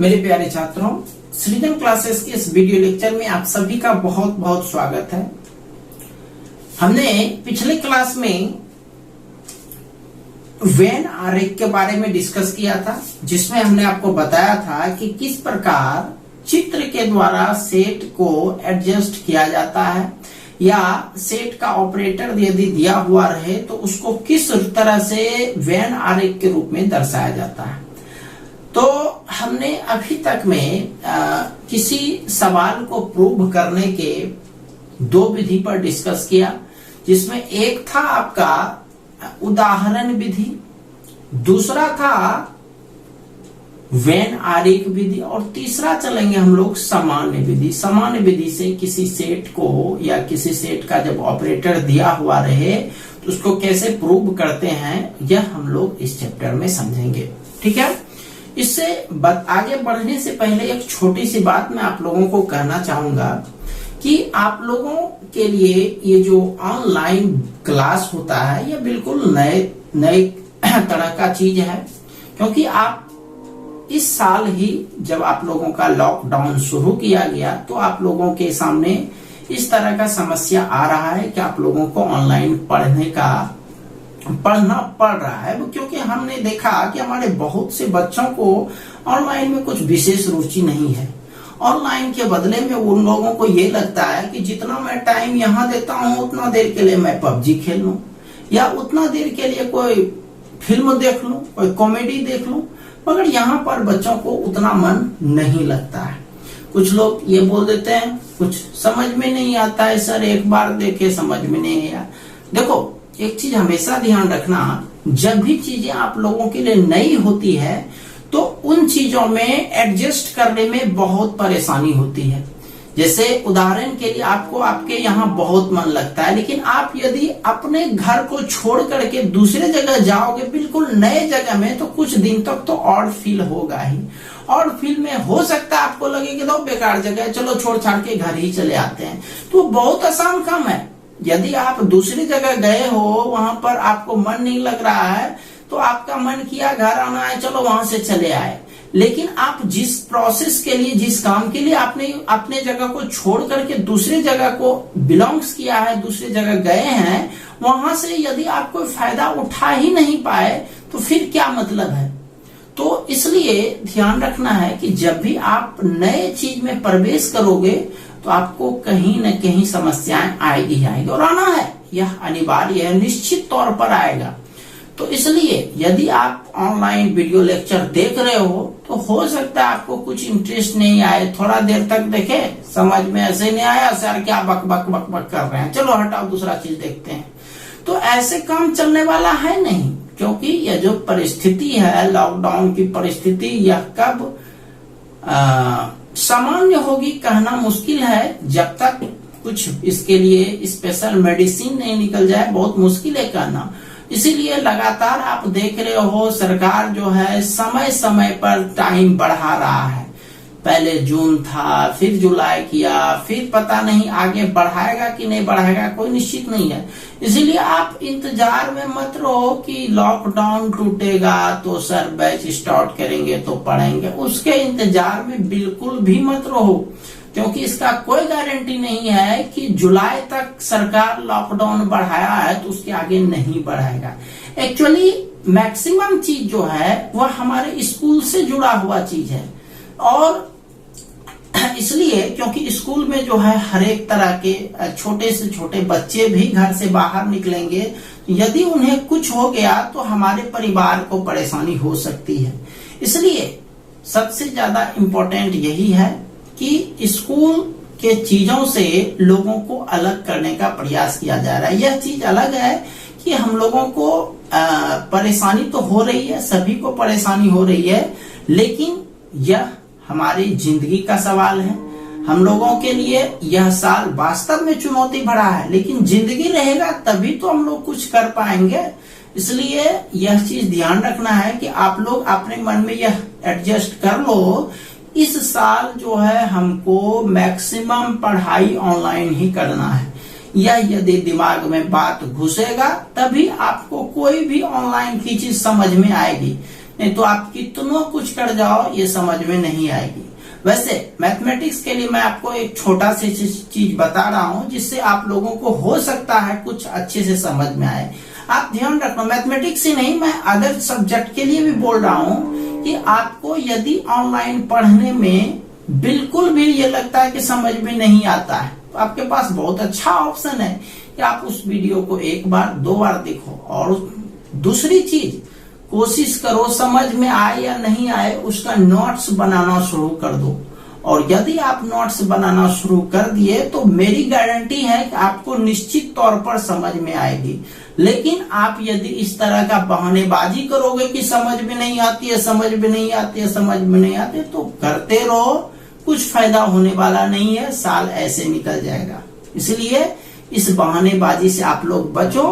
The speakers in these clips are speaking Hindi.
मेरे प्यारे छात्रों, सृजन क्लासेस के इस वीडियो लेक्चर में आप सभी का बहुत बहुत स्वागत है। हमने पिछले क्लास में वेन आरेख के बारे में डिस्कस किया था, जिसमें हमने आपको बताया था कि किस प्रकार चित्र के द्वारा सेट को एडजस्ट किया जाता है या सेट का ऑपरेटर यदि दिया हुआ रहे तो उसको किस तरह से वेन आरेख के रूप में दर्शाया जाता है। तो हमने अभी तक में किसी सवाल को प्रूव करने के दो विधि पर डिस्कस किया, जिसमें एक था आपका उदाहरण विधि, दूसरा था वेन आरेख विधि और तीसरा चलेंगे हम लोग सामान्य विधि। सामान्य विधि से किसी सेट को या किसी सेट का जब ऑपरेटर दिया हुआ रहे तो उसको कैसे प्रूव करते हैं, यह हम लोग इस चैप्टर में समझेंगे। ठीक है, इससे आगे बढ़ने से पहले एक छोटी सी बात मैं आप लोगों को कहना चाहूंगा कि आप लोगों के लिए ये जो ऑनलाइन क्लास होता है ये बिल्कुल नए तरह का चीज है, क्योंकि आप इस साल ही जब आप लोगों का लॉकडाउन शुरू किया गया तो आप लोगों के सामने इस तरह का समस्या आ रहा है कि आप लोगों को ऑनलाइन पढ़ना पड़ रहा है, क्योंकि हमने देखा कि हमारे बहुत से बच्चों को ऑनलाइन में कुछ विशेष रुचि नहीं है। ऑनलाइन के बदले में उन लोगों को ये लगता है कि जितना मैं टाइम यहाँ देता हूँ उतना देर के लिए मैं पबजी खेल लूं या उतना देर के लिए कोई फिल्म देख लूं, कोई कॉमेडी देख लूं, मगर यहाँ पर बच्चों को उतना मन नहीं लगता है। कुछ लोग ये बोल देते हैं कुछ समझ में नहीं आता है सर, एक बार देखे समझ में नहीं आया। देखो, एक चीज हमेशा ध्यान रखना, जब भी चीजें आप लोगों के लिए नई होती है तो उन चीजों में एडजस्ट करने में बहुत परेशानी होती है। जैसे उदाहरण के लिए आपको आपके यहाँ बहुत मन लगता है, लेकिन आप यदि अपने घर को छोड़ करके दूसरे जगह जाओगे बिल्कुल नए जगह में, तो कुछ दिन तक तो ऑड फील होगा ही। ऑड फील में हो सकता है आपको लगे कि तो बेकार जगह है, चलो छोड़ छाड़ के घर ही चले आते हैं। तो बहुत आसान काम है। यदि आप दूसरी जगह गए हो, वहां पर आपको मन नहीं लग रहा है तो आपका मन किया घर आना है, चलो वहां से चले आए। लेकिन आप जिस प्रोसेस के लिए, जिस काम के लिए आपने अपने जगह को छोड़ करके दूसरे जगह को बिलोंग्स किया है, दूसरी जगह गए हैं, वहां से यदि आप कोई फायदा उठा ही नहीं पाए तो फिर क्या मतलब है। तो इसलिए ध्यान रखना है कि जब भी आप नए चीज में प्रवेश करोगे तो आपको कहीं न कहीं समस्याएं आएगी और आना है, यह अनिवार्य है, निश्चित तौर पर आएगा। तो इसलिए यदि आप ऑनलाइन वीडियो लेक्चर देख रहे हो तो हो सकता है आपको कुछ इंटरेस्ट नहीं आए, थोड़ा देर तक देखे, समझ में ऐसे नहीं आया, सर क्या बक बक बक बक कर रहे हैं, चलो हटाओ दूसरा चीज देखते हैं। तो ऐसे काम चलने वाला है नहीं, क्योंकि यह जो परिस्थिति है, लॉकडाउन की परिस्थिति, यह कब सामान्य होगी कहना मुश्किल है। जब तक कुछ इसके लिए स्पेशल मेडिसिन नहीं निकल जाए बहुत मुश्किल है कहना। इसीलिए लगातार आप देख रहे हो सरकार जो है समय समय पर टाइम बढ़ा रहा है। पहले जून था, फिर जुलाई किया, फिर पता नहीं आगे बढ़ाएगा कि नहीं बढ़ाएगा, कोई निश्चित नहीं है। इसीलिए आप इंतजार में मत रहो कि लॉकडाउन टूटेगा तो सर बैच स्टार्ट करेंगे तो पढ़ेंगे, उसके इंतजार में बिल्कुल भी मत रहो, क्योंकि इसका कोई गारंटी नहीं है कि जुलाई तक सरकार लॉकडाउन बढ़ाया है तो उसके आगे नहीं बढ़ाएगा। एक्चुअली मैक्सिमम चीज जो है वह हमारे स्कूल से जुड़ा हुआ चीज है, और इसलिए क्योंकि स्कूल में जो है हर एक तरह के छोटे से छोटे बच्चे भी घर से बाहर निकलेंगे, यदि उन्हें कुछ हो गया तो हमारे परिवार को परेशानी हो सकती है। इसलिए सबसे ज्यादा इम्पोर्टेंट यही है कि स्कूल के चीजों से लोगों को अलग करने का प्रयास किया जा रहा है। यह चीज अलग है कि हम लोगों को परेशानी तो हो रही है, सभी को परेशानी हो रही है, लेकिन यह हमारी जिंदगी का सवाल है। हम लोगों के लिए यह साल वास्तव में चुनौती भरा है, लेकिन जिंदगी रहेगा तभी तो हम लोग कुछ कर पाएंगे। इसलिए यह चीज ध्यान रखना है कि आप लोग अपने मन में यह एडजस्ट कर लो, इस साल जो है हमको मैक्सिमम पढ़ाई ऑनलाइन ही करना है। यह यदि दिमाग में बात घुसेगा तभी आपको कोई भी ऑनलाइन की चीज समझ में आएगी। नहीं तो आप कितनों कुछ कर जाओ ये समझ में नहीं आएगी। वैसे मैथमेटिक्स के लिए मैं आपको एक छोटा सी चीज बता रहा हूं जिससे आप लोगों को हो सकता है कुछ अच्छे से समझ में आए। आप ध्यान रखना, मैथमेटिक्स ही नहीं मैं अदर सब्जेक्ट के लिए भी बोल रहा हूं कि आपको यदि ऑनलाइन पढ़ने में बिल्कुल भी ये लगता है कि समझ में नहीं आता है तो आपके पास बहुत अच्छा ऑप्शन है कि आप उस वीडियो को एक बार 2 बार देखो। और दूसरी चीज, कोशिश करो समझ में आए या नहीं आए उसका नोट्स बनाना शुरू कर दो। और यदि आप नोट्स बनाना शुरू कर दिए तो मेरी गारंटी है कि आपको निश्चित तौर पर समझ में आएगी। लेकिन आप यदि इस तरह का बहानेबाजी करोगे कि समझ में नहीं आती है, समझ में नहीं आती है, समझ में नहीं आती है, तो करते रहो, कुछ फायदा होने वाला नहीं है, साल ऐसे निकल जाएगा। इसलिए इस बहानेबाजी से आप लोग बचो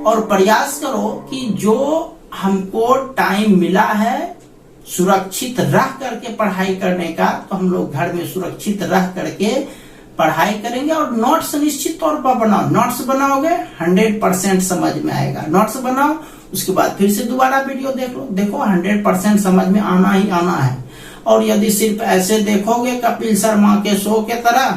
और प्रयास करो कि जो हमको टाइम मिला है सुरक्षित रह करके पढ़ाई करने का, तो हम लोग घर में सुरक्षित रह करके पढ़ाई करेंगे। और नोट्स निश्चित तौर पर बनाओ, नोट्स बनाओगे 100% समझ में आएगा। नोट्स बनाओ, उसके बाद फिर से दोबारा वीडियो देख लो, देखो 100% समझ में आना ही आना है। और यदि सिर्फ ऐसे देखोगे कपिल शर्मा के शो के तरह,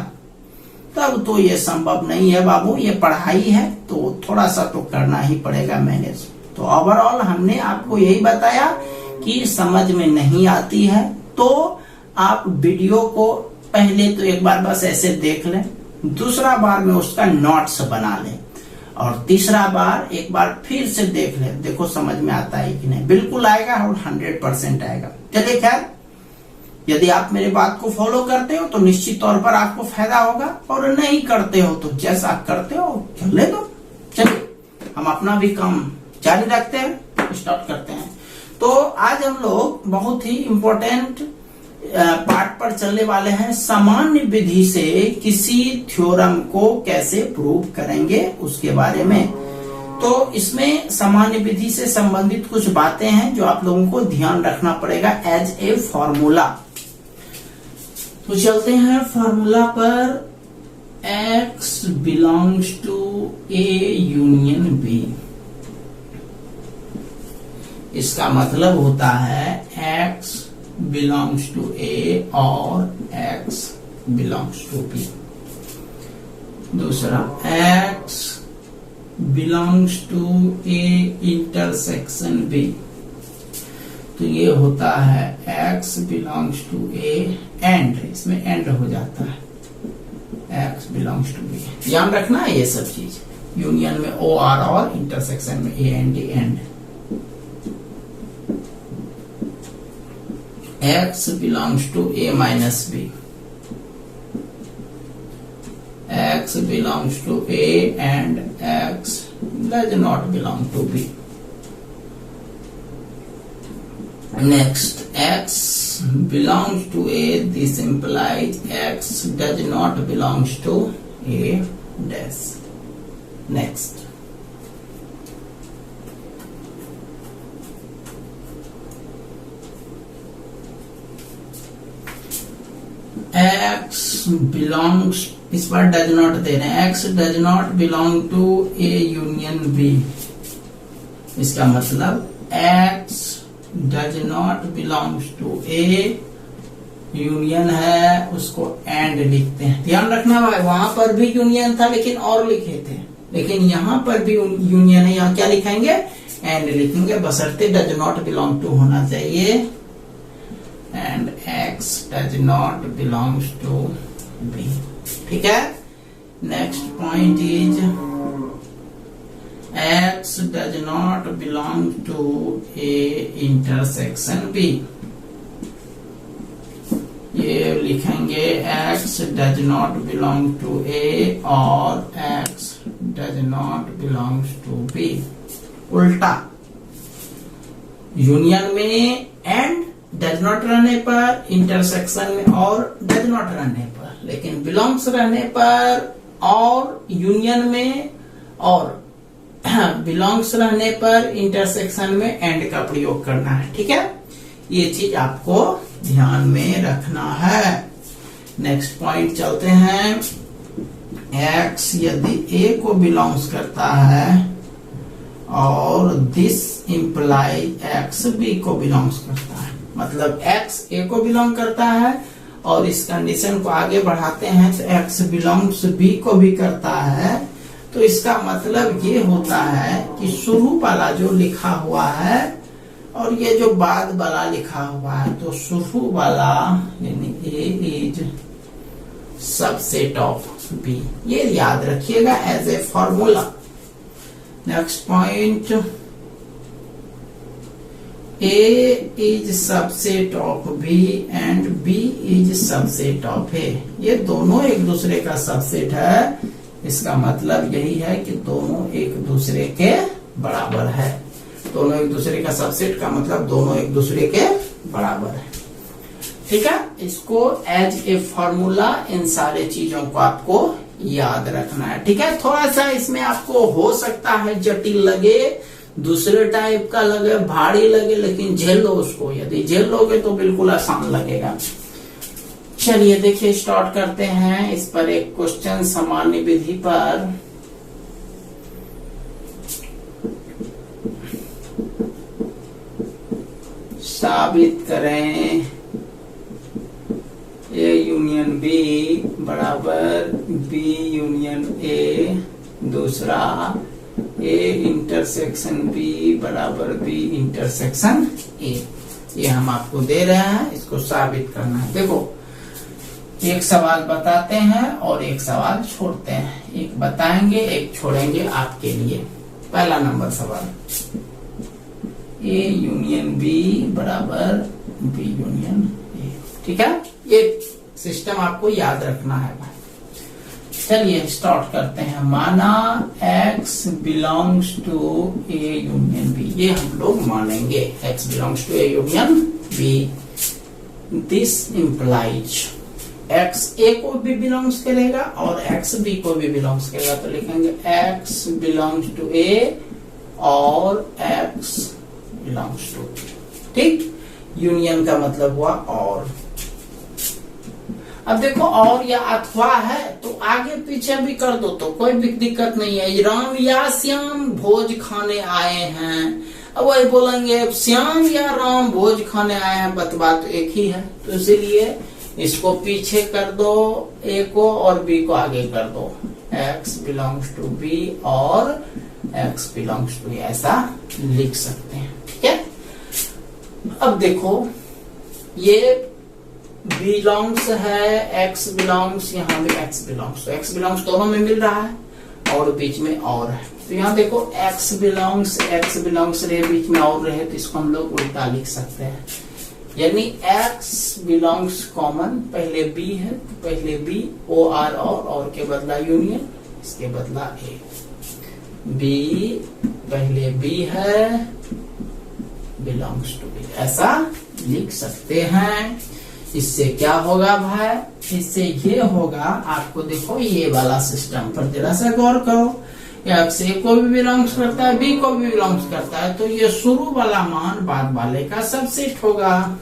तब तो ये संभव नहीं है बाबू। ये पढ़ाई है तो थोड़ा सा तो करना ही पड़ेगा मैनेज। तो ओवरऑल हमने आपको यही बताया कि समझ में नहीं आती है तो आप वीडियो को पहले तो एक बार बस ऐसे देख लें, दूसरा बार में उसका नोट्स बना लें, और तीसरा बार एक बार फिर से देख लें, देखो समझ में आता है कि नहीं। बिल्कुल आएगा और 100% आएगा। चलिए खैर, यदि आप मेरे बात को फॉलो करते हो तो निश्चित तौर पर आपको फायदा होगा, और नहीं करते हो तो जैसा करते हो चले दो। चलिए हम अपना भी काम जारी रखते हैं, स्टार्ट करते हैं। तो आज हम लोग बहुत ही इम्पोर्टेंट पार्ट पर चलने वाले हैं, सामान्य विधि से किसी थ्योरम को कैसे प्रूव करेंगे उसके बारे में। तो इसमें सामान्य विधि से संबंधित कुछ बातें हैं जो आप लोगों को ध्यान रखना पड़ेगा एज ए फॉर्मूला। तो चलते हैं फॉर्मूला पर। X belongs to A union B, इसका मतलब होता है X बिलोंग्स टू A और X बिलोंग्स टू B। दूसरा, X belongs to A intersection B, तो ये होता है X belongs to A and, इसमें एंड हो जाता है, X बिलोंग्स टू B। ध्यान रखना है ये सब चीज, यूनियन में O R और इंटरसेक्शन में A and D and. X belongs to A minus B. X belongs to A and X does not belong to B. Next, X belongs to A. This implies X does not belongs to A dash. Next. X belongs, इस बार does not दे रहे हैं, X does not belong to A union B। इसका मतलब X does not belongs to A union है, उसको एंड लिखते हैं। ध्यान रखना भाई, वहां पर भी यूनियन था लेकिन और लिखे थे, लेकिन यहाँ पर भी यूनियन है, यहाँ क्या लिखेंगे, एंड लिखेंगे, बशर्ते डज नॉट बिलोंग टू होना चाहिए। And X does not belongs to B, ठीक है। Next point is X does not belong to A intersection B। ये लिखेंगे X does not belong to A और X does not belongs to B। उल्टा, यूनियन में एंड डज नॉट रहने पर, इंटरसेक्शन में और डज नॉट रहने पर, लेकिन बिलोंग्स रहने पर और यूनियन में और बिलोंग्स रहने पर इंटरसेक्शन में एंड का प्रयोग करना है, ठीक है। ये चीज आपको ध्यान में रखना है। नेक्स्ट पॉइंट चलते हैं। X यदि A को बिलोंग्स करता है और दिस इम्प्लाई एक्स बी को बिलोंग्स करता है। मतलब एक्स ए को बिलोंग करता है और इस कंडीशन को आगे बढ़ाते हैं तो एक्स बिलोंग्स बी को भी करता है। तो इसका मतलब ये होता है कि शुरू वाला जो लिखा हुआ है और ये जो बाद वाला लिखा हुआ है, तो शुरू वाला यानी A is subset of B, ये याद रखिएगा as a formula. Next point, A is subset of B and B is subset of A। ये दोनों एक दूसरे का सबसेट है। इसका मतलब यही है कि दोनों एक दूसरे के बराबर है। दोनों एक दूसरे का सबसेट का मतलब दोनों एक दूसरे के बराबर है। ठीक है, इसको एज ए फॉर्मूला इन सारे चीजों को आपको याद रखना है। ठीक है, थोड़ा सा इसमें आपको हो सकता है जटिल लगे, दूसरे टाइप का लगे, भारी लगे, लेकिन झेल लो उसको। यदि झेल लोगे तो बिल्कुल आसान लगेगा। चलिए देखिए, स्टार्ट करते हैं। इस पर एक क्वेश्चन सामान्य विधि पर। साबित करें ए यूनियन बी बराबर बी यूनियन ए। दूसरा, ए इंटरसेक्शन बी बराबर बी इंटरसेक्शन ए। ये हम आपको दे रहे हैं, इसको साबित करना है। देखो, एक सवाल बताते हैं और एक सवाल छोड़ते हैं। एक बताएंगे, एक छोड़ेंगे आपके लिए। पहला नंबर सवाल, ए यूनियन बी बराबर बी यूनियन ए। ठीक है, ये सिस्टम आपको याद रखना है भाई। चलिए स्टार्ट करते हैं। माना x belongs to A union B, ये हम लोग मानेंगे x belongs to A union B. This implies x a को भी बिलोंग्स करेगा और x b को भी बिलोंग्स करेगा। तो लिखेंगे x बिलोंग्स टू a और x बिलोंग्स टू। ठीक, यूनियन का मतलब हुआ और। अब देखो, और या अथवा है तो आगे पीछे भी कर दो तो कोई भी दिक्कत नहीं है। राम या श्याम भोज खाने आए हैं, अब वही बोलेंगे श्याम या राम भोज खाने आए हैं, बात एक ही है। तो इसीलिए इसको पीछे कर दो ए को और बी को आगे कर दो। x बिलोंग्स टू बी और x बिलोंग्स टू, ऐसा लिख सकते हैं। ठीक है, अब देखो ये बिलोंग्स है, x बिलोंग्स, यहाँ भी x बिलोंग्स, तो x बिलोंग्स दोनों में मिल रहा है और बीच में और है। तो यहाँ देखो x बिलोंग्स रहे, बीच में और रहे, तो इसको हम लोग उल्टा लिख सकते हैं। यानी x बिलोंग्स कॉमन, पहले b है तो पहले b, ओ आर और के बदला यूनियन, इसके बदला a। b पहले b है, बिलोंग्स टू b, ऐसा लिख सकते हैं। इससे क्या होगा भाई, इससे ये होगा, आपको देखो ये वाला सिस्टम पर जरा सा गौर करो। x a को भी बिलोंग्स करता है, b को भी बिलोंग्स करता है, तो ये शुरू वाला मान बाद वाले का सबसेट होगा।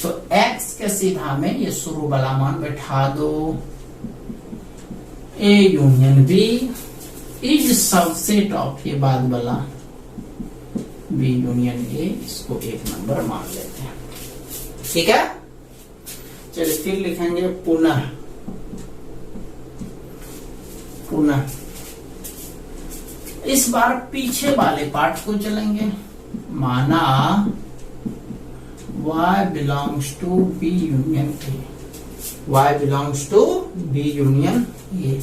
तो x के सीधा में ये शुरू वाला मान बैठा दो। a union b is subset of, ये बाद वाला b यूनियन a, इसको एक नंबर मान लेते हैं। ठीक है, चलिए फिर लिखेंगे पुनः। इस बार पीछे वाले पार्ट को चलेंगे। माना y belongs to b union a, y belongs to b union a।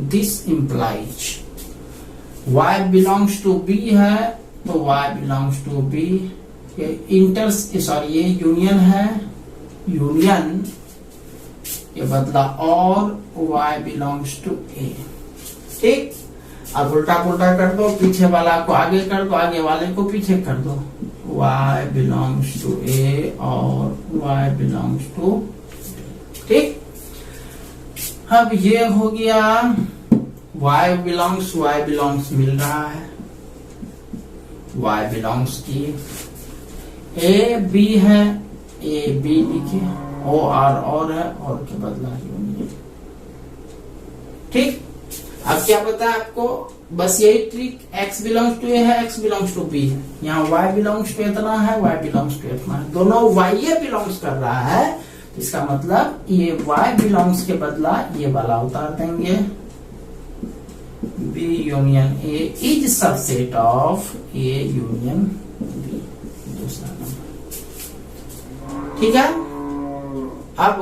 This implies y belongs to b है तो y बिलोंग्स टू b, ये यूनियन है, यूनियन ये बदला और y बिलोंग्स टू a। ठीक, अब उल्टा पुल्टा कर दो, पीछे वाला को आगे कर दो, आगे वाले को पीछे कर दो। y बिलोंग्स टू a और y बिलोंग्स टू, ठीक। अब ये हो गया y बिलोंग्स मिल रहा है, y बिलोंग्स की ए बी है, ए बी लिखे, ओ आर और है, और के बदला यूनियन। ठीक, अब क्या पता है आपको, बस यही ट्रिक, x बिलोंग्स टू ए है, x बिलोंग्स टू बी है, यहाँ y बिलोंग्स टू इतना है, y बिलोंग्स टू इतना है, दोनों y ये बिलोंग्स कर रहा है, तो इसका मतलब ये y बिलोंग्स के बदला ये वाला उतार देंगे, b union a is subset of a union b, दूसरा नंबर। ठीक है, अब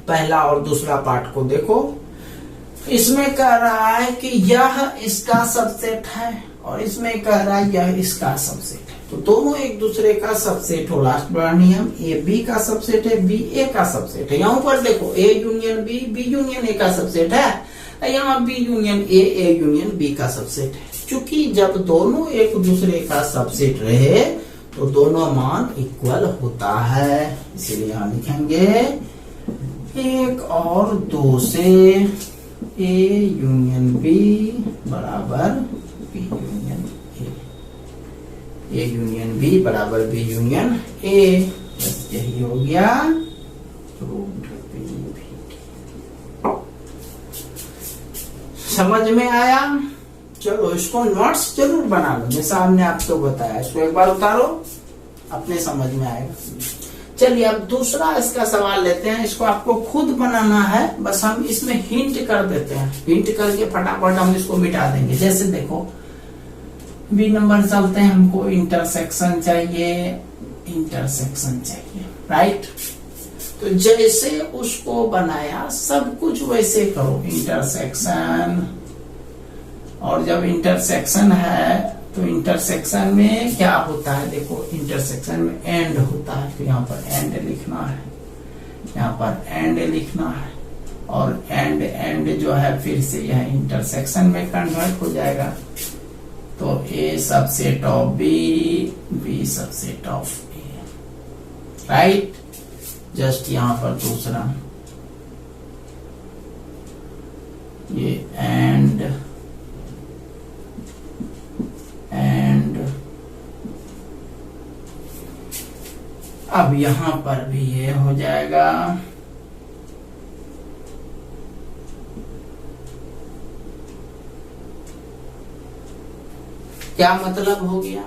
पहला और दूसरा पार्ट को देखो। इसमें कह रहा है कि यह इसका सबसेट है और इसमें कह रहा है यह इसका सबसेट है, तो दोनों एक दूसरे का सबसेट हो। लास्ट वाला नियम, ए बी का सबसेट है, बी ए का सबसेट है। यहाँ पर देखो A union B, B union A का सबसेट है, यहाँ B union A union B का सबसेट है। क्योंकि जब दोनों एक दूसरे का सबसेट रहे तो दोनों मान इक्वल होता है, इसीलिए यहाँ लिखेंगे 1 और 2 से A यूनियन B बराबर B union A, A union B बराबर B यूनियन A, बस यही हो गया रूट PVT। समझ में आया? चलो इसको नोट्स जरूर बना लो, जैसा हमने आपको बताया, इसको एक बार उतारो, अपने समझ में आएगा। चलिए अब दूसरा इसका सवाल लेते हैं, इसको आपको खुद बनाना है, बस हम इसमें हिंट कर देते हैं, हिंट करके फटाफट हम इसको मिटा देंगे। जैसे देखो बी नंबर चलते हैं, हमको इंटरसेक्शन चाहिए, इंटरसेक्शन चाहिए, राइट। तो जैसे उसको बनाया सब कुछ वैसे करो, इंटरसेक्शन, और जब इंटरसेक्शन है तो इंटरसेक्शन में क्या होता है, देखो इंटरसेक्शन में एंड होता है, तो यहाँ पर एंड लिखना है, यहाँ पर एंड लिखना है, और एंड जो है फिर से यह इंटरसेक्शन में कन्वर्ट हो जाएगा। तो A subset of B, B subset of A, right. Just यहाँ पर दूसरा ये एंड अब यहां पर भी ये हो जाएगा, क्या मतलब हो गया,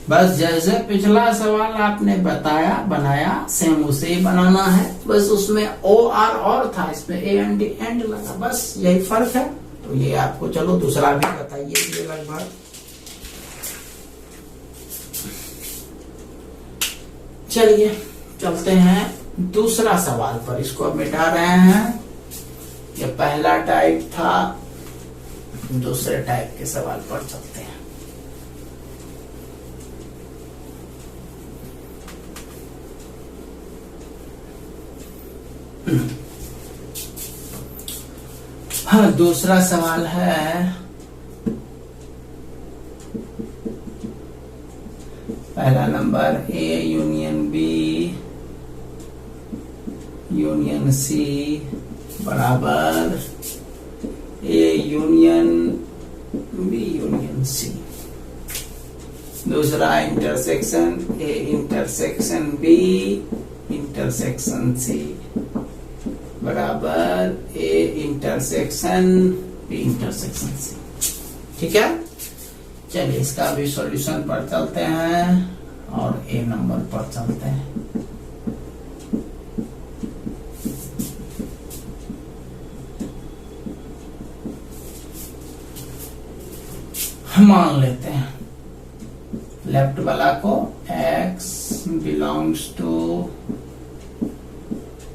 बस जैसे पिछला सवाल आपने बताया बनाया सेम उसे ही बनाना है, बस उसमें ओ आर और था, इसमें ए एंड लगा, बस यही फर्क है। तो ये आपको चलो दूसरा भी बताइए, ये लगभग चलिए चलते हैं दूसरा सवाल पर, इसको अब मिटा रहे हैं। ये पहला टाइप था, दूसरे टाइप के सवाल पर चलते हैं। हाँ, दूसरा सवाल है, पहला number A union B union C बराबर A union B union C. दूसरा intersection A intersection B intersection C बराबर A intersection B intersection C. ठीक है, चलिए इसका भी सॉल्यूशन पर चलते हैं और ए नंबर पर चलते हैं। मान लेते हैं लेफ्ट वाला को x belongs to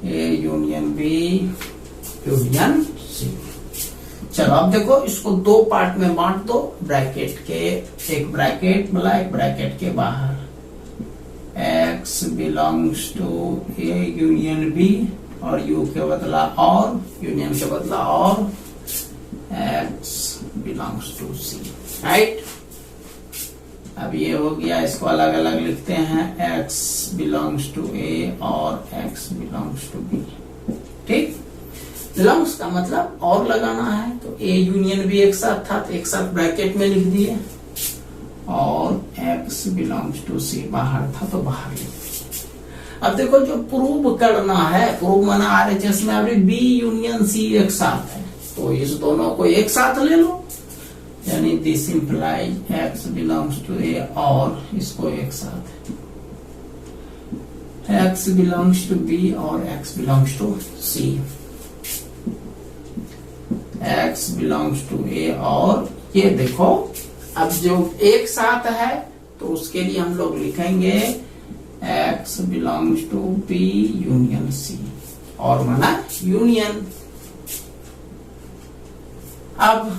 A union B union C. चलो अब देखो इसको दो पार्ट में बांट दो, ब्रैकेट के एक ब्रैकेट वाला एक ब्रैकेट के बाहर, x belongs to A union B और u के बदला और, यूनियन के बदला और, x belongs to c, right. अब ये हो गया, इसको अलग अलग लिखते हैं, x बिलोंग्स टू a और x बिलोंग्स टू b। ठीक, बिलोंग्स का मतलब और लगाना है, तो a यूनियन b एक साथ था तो एक साथ ब्रैकेट में लिख दिए, और x बिलोंग्स टू c बाहर था तो बाहर लिख दिए। अब देखो जो प्रूव करना है, प्रूव माना RHS में अभी b यूनियन c एक साथ है, तो इस दोनों को एक साथ ले लो, यानी this implies x belongs to A, और इसको एक साथ एक्स बिलोंग्स टू बी और x belongs to C. X belongs to A, और ये देखो अब जो एक साथ है तो उसके लिए हम लोग लिखेंगे x belongs to B union C, और माना यूनियन। अब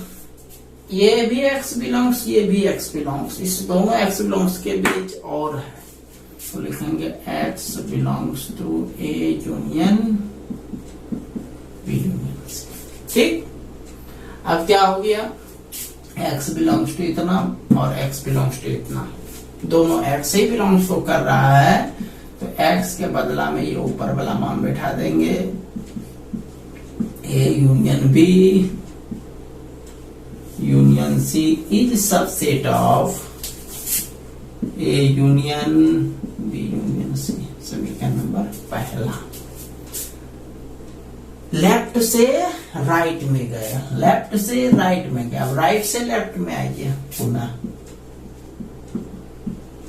ये भी एक्स बिलोंग्स, ये भी एक्स बिलोंग्स, इस दोनों एक्स बिलोंग्स के बीच और है, तो लिखेंगे x belongs to A union B union C. ठीक, अब क्या हो गया, एक्स बिलोंग्स टू इतना और एक्स बिलोंग्स टू इतना, दोनों एक्स ही बिलोंग्स को कर रहा है, तो एक्स के बदला में ये ऊपर वाला मान बैठा देंगे, A union B union C is subset of A union B union C. समीकरण नंबर पहला। लेफ्ट से राइट में गया, लेफ्ट से राइट में गया, अब राइट से लेफ्ट में आइए पुनः,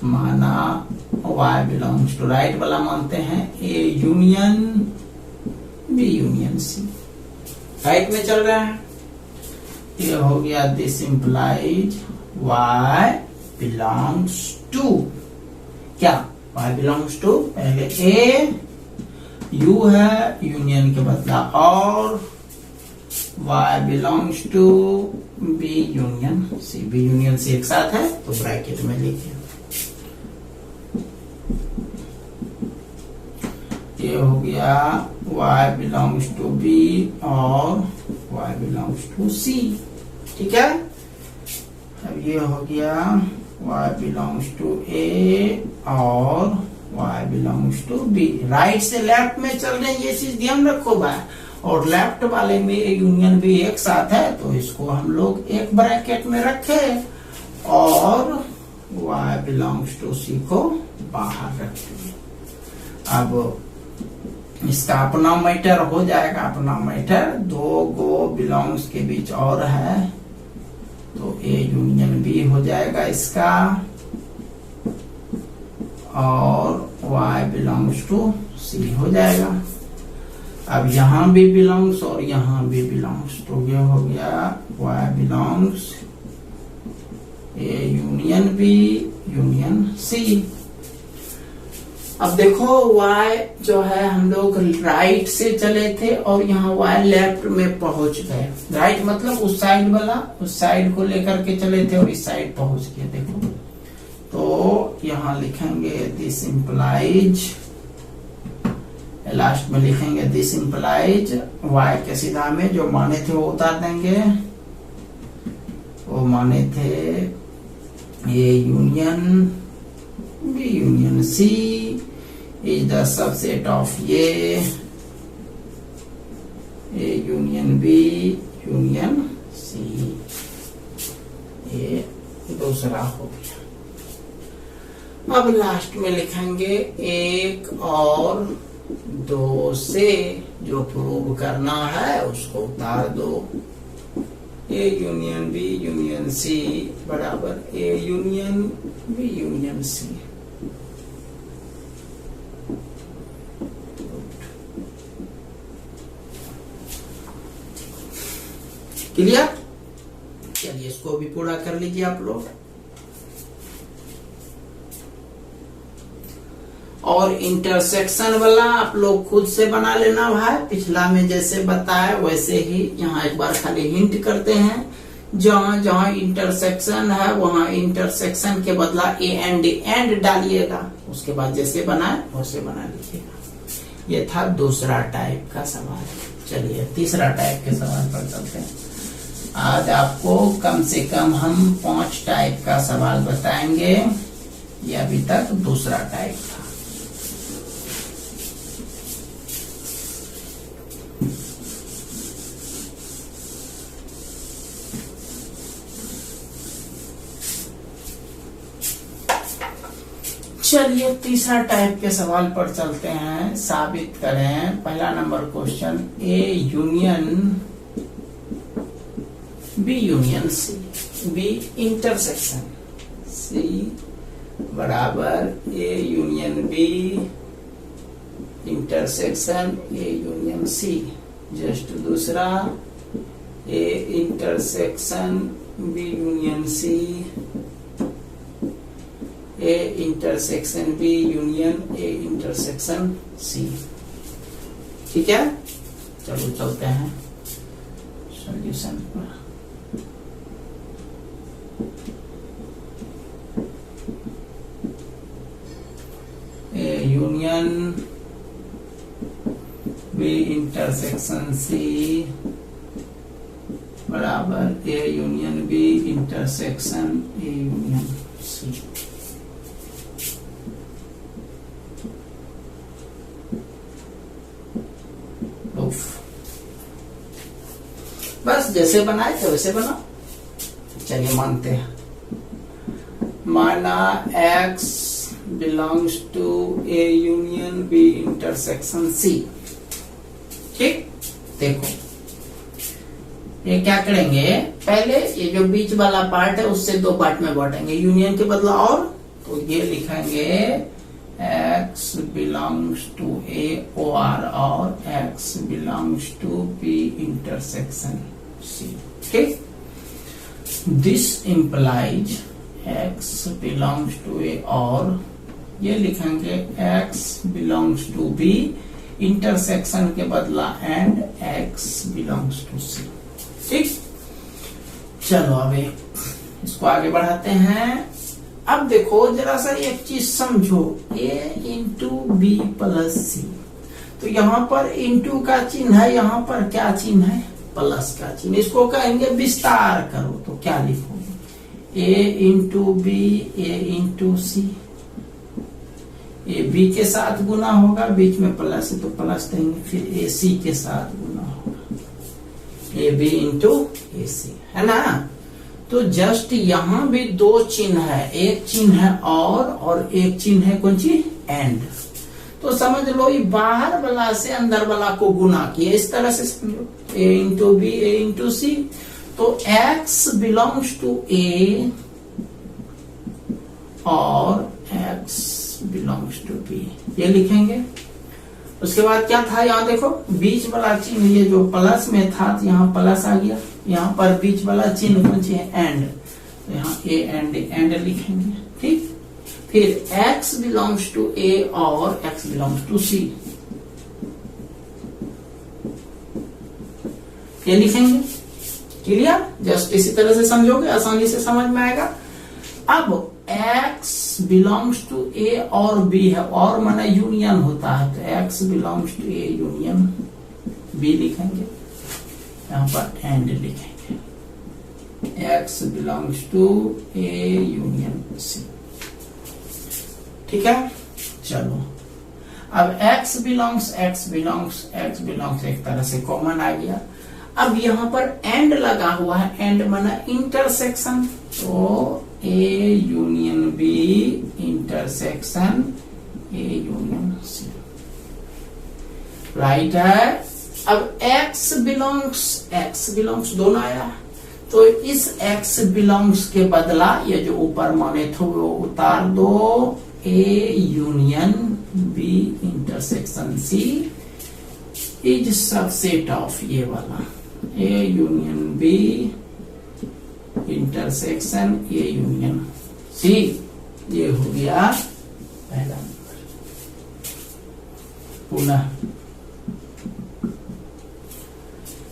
माना y बिलोंग्स टू, राइट वाला मानते हैं A union B union C, right में चल रहा है, ये हो गया this implies y belongs to, क्या y बिलोंग्स टू, पहले a u है यूनियन के बदला, और y belongs to b union c, b union c एक साथ है तो ब्रैकेट में लिखिए, ये हो गया y बिलोंग्स टू b और y बिलोंग्स टू c। ठीक है, अब ये हो गया y बिलोंग्स टू a और y belongs to b, right से लेफ्ट में चल रहे हैं, ये चीज ध्यान रखो भाई, और लेफ्ट वाले में a यूनियन b एक साथ है तो इसको हम लोग एक ब्रैकेट में रखे, और y बिलोंग्स टू c को बाहर रखते। अब इसका अपना मैटर हो जाएगा, अपना मैटर, दो गो बिलोंग्स के बीच और है तो ए यूनियन बी हो जाएगा इसका, और y बिलोंग्स टू सी हो जाएगा। अब यहां भी बिलोंग्स और यहां भी बिलोंग्स, तो ये हो गया y belongs A union B union C. अब देखो y जो है हम लोग राइट से चले थे और यहाँ y लेफ्ट में पहुंच गए, राइट मतलब उस साइड वाला, उस साइड को लेकर के चले थे और इस साइड पहुंच गए। देखो तो यहाँ लिखेंगे दिस इंप्लाइज, लास्ट में लिखेंगे दिस इंप्लाइज y के सीधा में जो माने थे वो उतार देंगे, वो माने थे A union B union C is the subset of A union B union C। ये दूसरा हो गया। अब लास्ट में लिखेंगे एक और दो से जो प्रूव करना है उसको उतार दो, A union B union C बराबर A union B union C। Clear, चलिए इसको भी पूरा कर लीजिए आप लोग। और इंटरसेक्शन वाला आप लोग खुद से बना लेना भाई, पिछला में जैसे बताया वैसे ही यहाँ एक बार खाली हिंट करते हैं, जहां जहां इंटरसेक्शन है वहां इंटरसेक्शन के बदला एंड डालिएगा, उसके बाद जैसे बनाए वैसे बना लीजिएगा। ये था दूसरा टाइप का सवाल। चलिए तीसरा टाइप के सवाल पर चलते हैं। आज आपको कम से कम हम 5 टाइप का सवाल बताएंगे, ये अभी तक दूसरा टाइप था। चलिए तीसरा टाइप के सवाल पर चलते हैं। साबित करें, पहला number question, A union B union C, B intersection C बराबर A union B intersection A union C. Just दूसरा A intersection B union C, A intersection B union A intersection C. ठीक है, चलो चलते हैं सॉल्यूशन पर। A union B intersection C बराबर A union B intersection A union C. बस जैसे बनाए थे वैसे बना। चलिए मानते हैं, माना x belongs to A union B intersection C. ठीक, देखो ये क्या करेंगे, पहले ये जो बीच वाला पार्ट है उससे दो पार्ट में बांटेंगे, यूनियन के बदला और, तो ये लिखेंगे x बिलोंग्स टू ए और x belongs to B intersection C. ठीक, this implies x belongs to A और ये लिखेंगे x belongs to B intersection के बदला and x belongs to C. ठीक, चलो अब इसको आगे बढ़ाते हैं। अब देखो जरा सा एक चीज समझो, a इंटू बी प्लस सी, तो यहाँ पर इंटू का चिन्ह है, यहाँ पर क्या चिन्ह है, प्लस का चिन्ह। इसको कहेंगे विस्तार करो, तो क्या लिखोगे, a into B A into C. A B के साथ गुना होगा, बीच में प्लस है तो प्लस देंगे, फिर ए सी के साथ गुना होगा, ए बी इंटू ए सी, है ना। तो जस्ट यहां भी दो चिन्ह है, एक चिन्ह है और एक चिन्ह है कौन सी, एंड। तो समझ लो ये बाहर वाला से अंदर वाला को गुना किया, इस तरह से समझो, ए इंटू बी ए इंटू सी। तो x बिलोंग्स टू ए और x बिलोंग्स टू बी, ये लिखेंगे। उसके बाद क्या था, यहाँ देखो बीच वाला चिन्ह ये जो प्लस में था, तो यहाँ प्लस आ गया, यहाँ पर बीच वाला चिन्ह कौन सी है, एंड, तो यहाँ ए एंड लिखेंगे। ठीक, फिर x बिलोंग्स टू ए और x बिलोंग्स टू सी, ये लिखेंगे। क्लियर, जस्ट इसी तरह से समझोगे आसानी से समझ में आएगा। अब x बिलोंग्स टू ए और b है, और माना यूनियन होता है, तो x belongs to A union b लिखेंगे, यहाँ पर एंड लिखेंगे, x belongs to A union c। ठीक है, चलो अब x बिलोंग्स एक तरह से कॉमन आ गया। अब यहाँ पर एंड लगा हुआ है, एंड माना इंटरसेक्शन, तो A union B intersection A union C, right है। अब x बिलोंग्स दोनों आया, तो इस x बिलोंग्स के बदला ये जो ऊपर माने थे वो उतार दो, A union B intersection C is subset of ये वाला, A union B intersection A union C. ये हो गया पहला नंबर। पुनः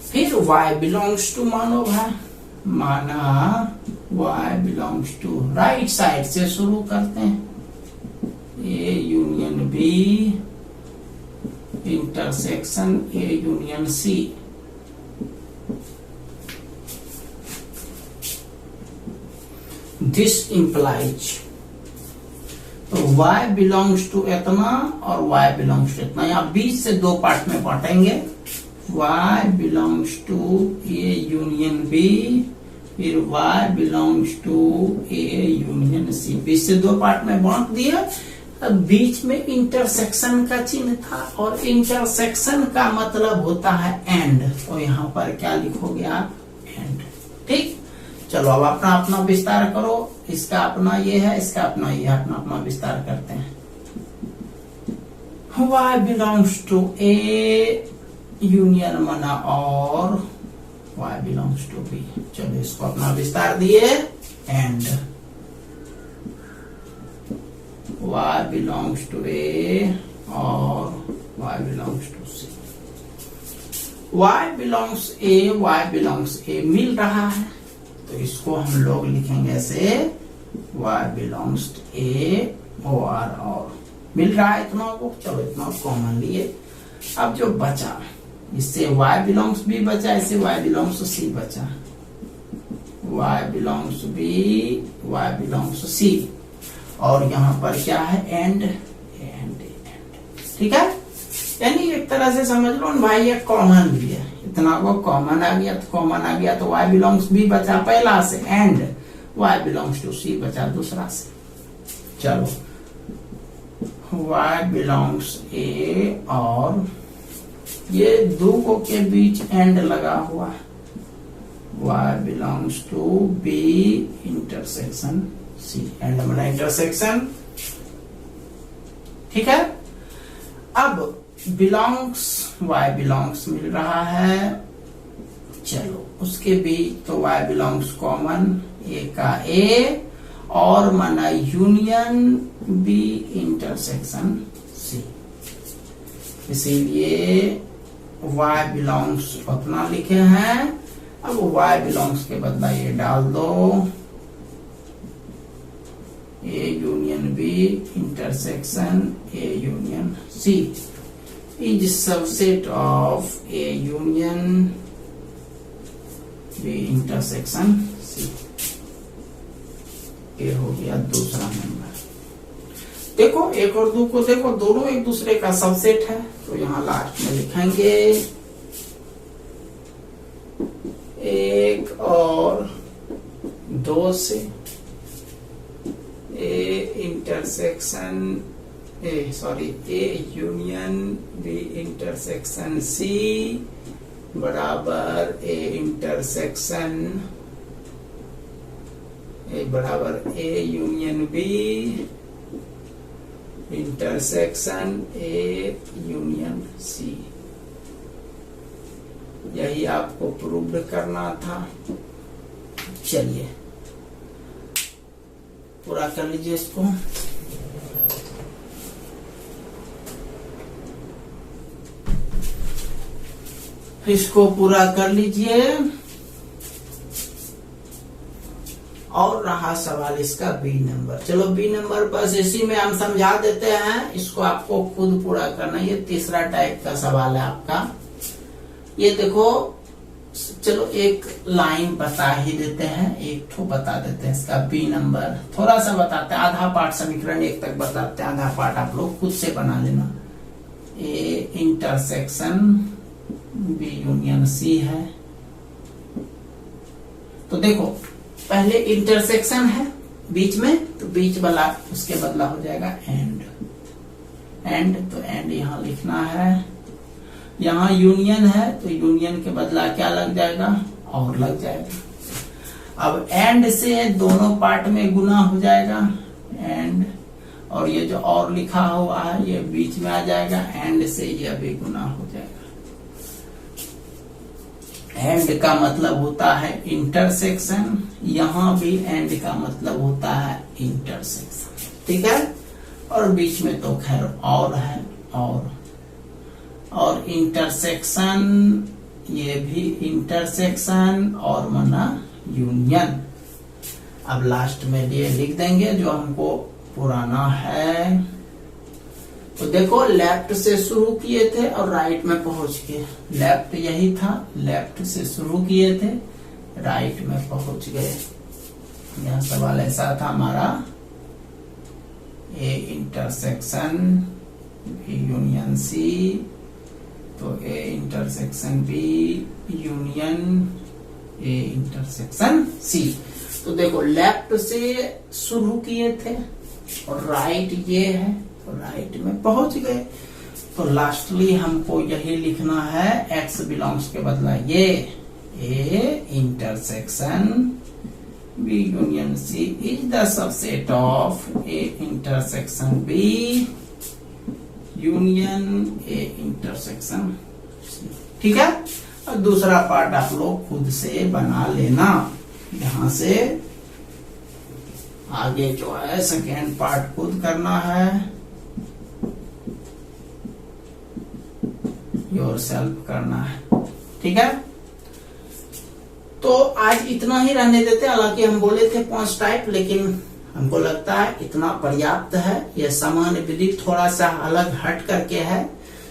फिर y बिलोंग्स टू मानो भाई, माना y belongs to, right side से शुरू करते हैं, A union B intersection A union C. This implies, तो y बिलोंग्स टू इतना और y बिलोंग्स टू इतना, यहाँ बीच से दो पार्ट में बांटेंगे, y belongs to A union B, फिर y belongs to A union C, बीच से दो पार्ट में बांट दिया। अब बीच में इंटरसेक्शन का चिन्ह था, और इंटरसेक्शन का मतलब होता है एंड, तो यहाँ पर क्या लिखोगे आप, एंड। ठीक, चलो अब अपना अपना विस्तार करो। इसका अपना ये है, इसका अपना ये है, अपना अपना विस्तार करते हैं। y belongs to A union मना और y belongs to B। चलो इसको अपना विस्तार दिए and y belongs to A और y belongs to C। y belongs A, y belongs A मिल रहा है तो इसको हम लोग लिखेंगे ऐसे y belongs to A और मिल रहा है इतना को। चलो इतना कॉमन लिए। अब जो बचा इससे y belongs B बचा, इससे y belongs to C बचा, y belongs to B, y belongs to C और यहाँ पर क्या है एंड। ठीक है, यानी एक तरह से समझ लो भाई ये कॉमन भी है, इतना को कॉमन आ गया तो कॉमन आ गया तो y belongs B बचा पहला से and y belongs to C बचा दूसरा से। चलो y belongs A और ये दो को के बीच एंड लगा हुआ है, y belongs to B intersection C, and मतलब इंटरसेक्शन। ठीक है, अब belongs y belongs मिल रहा है, चलो उसके बीच तो y belongs कॉमन A का A और माना यूनियन B इंटरसेक्शन C, इसीलिए y belongs उतना लिखे हैं। अब y belongs के बदला ये डाल दो A union B intersection A union C is subset of A union B intersection C। ये हो गया दूसरा नंबर। देखो एक और दो को देखो, दोनों एक दूसरे का सबसेट है तो यहाँ लास्ट में लिखेंगे एक और दो से A union B intersection C बराबर A intersection A union B intersection A union C। यही आपको प्रूव करना था। चलिए पूरा कर लीजिए इसको। इसको पूरा कर लीजिए और रहा सवाल इसका बी नंबर। चलो बी नंबर बस इसी में हम समझा देते हैं, इसको आपको खुद पूरा करना। ये तीसरा टाइप का सवाल है आपका। ये देखो चलो एक लाइन बता ही देते हैं, एक ठो बता देते हैं इसका बी नंबर, थोड़ा सा बताते हैं। आधा पार्ट समीकरण एक तक बताते हैं, आधा पार्ट आप लोग खुद से बना लेना। A intersection B union C है तो देखो पहले इंटरसेक्शन है बीच में तो बीच वाला उसके बदला हो जाएगा एंड। तो एंड यहाँ लिखना है। यहाँ यूनियन है तो यूनियन के बदला क्या लग जाएगा और लग जाएगा। अब एंड से दोनों पार्ट में गुना हो जाएगा एंड, और ये जो और लिखा हुआ है ये बीच में आ जाएगा, एंड से ये भी गुना हो जाएगा। एंड का मतलब होता है इंटरसेक्शन, यहाँ भी एंड का मतलब होता है इंटरसेक्शन। ठीक है, और बीच में तो खैर और है और इंटरसेक्शन, ये भी इंटरसेक्शन और मना यूनियन। अब लास्ट में ये लिख देंगे जो हमको पुराना है। तो देखो लेफ्ट से शुरू किए थे और राइट में पहुंच गए। लेफ्ट यही था, लेफ्ट से शुरू किए थे राइट में पहुंच गए। यह सवाल ऐसा था हमारा, A intersection B union C, तो A intersection B union A intersection C. तो देखो लेफ्ट से शुरू किए थे और राइट ये है तो राइट में पहुंच गए। तो लास्टली हमको यही लिखना है, एक्स बिलोंग्स के बदला ये A intersection B union C is the subset of A intersection B union A intersection C। ठीक है, और दूसरा पार्ट आप लोग खुद से बना लेना। यहां से आगे जो है सेकेंड पार्ट खुद करना है, योरसेल्फ करना है। ठीक है, तो आज इतना ही रहने देते। हालांकि हम बोले थे 5 टाइप, लेकिन हमको लगता है इतना पर्याप्त है। यह सामान्य विधि थोड़ा सा अलग हट करके है।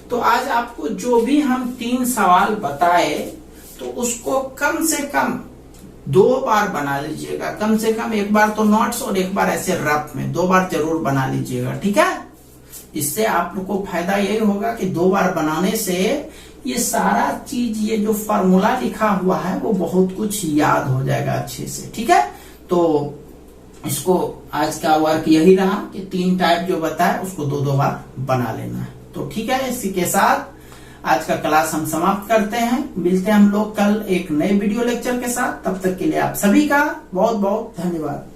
तो आज आपको जो भी हम 3 सवाल बताए, तो उसको कम से कम 2 बार बना लीजिएगा। कम से कम एक बार तो नोट्स और एक बार ऐसे रफ में 2 बार जरूर बना लीजिएगा। ठीक है, इससे आप लोग को फायदा यही होगा कि 2 बार बनाने से ये सारा चीज, ये जो फॉर्मूला लिखा हुआ है वो बहुत कुछ याद हो जाएगा अच्छे से। ठीक है, तो इसको आज का वर्क यही रहा कि 3 टाइप जो बताया उसको 2-2 बार बना लेना है। तो ठीक है, इसी के साथ आज का क्लास हम समाप्त करते हैं। मिलते हैं हम लोग कल एक नए वीडियो लेक्चर के साथ। तब तक के लिए आप सभी का बहुत बहुत धन्यवाद।